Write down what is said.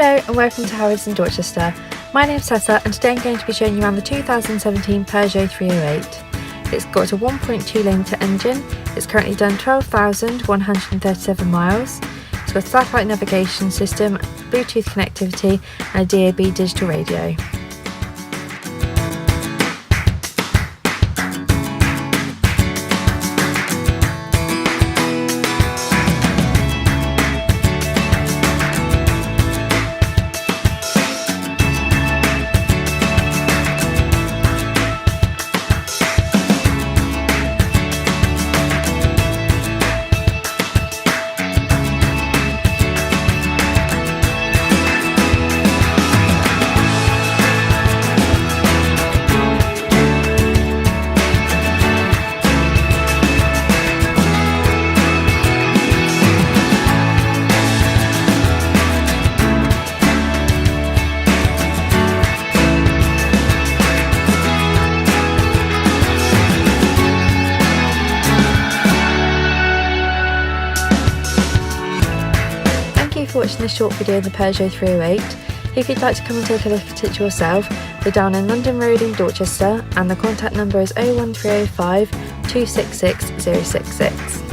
Hello and welcome to Harrods in Dorchester. My name's Tessa and today I'm going to be showing you around the 2017 Peugeot 308. It's got a 1.2 litre engine, it's currently done 12,137 miles, it's got a satellite navigation system, Bluetooth connectivity and a DAB digital radio. Thank you for watching this short video of the Peugeot 308. If you'd like to come and take a look at it yourself, we're down in London Road in Dorchester and the contact number is 01305 266 066.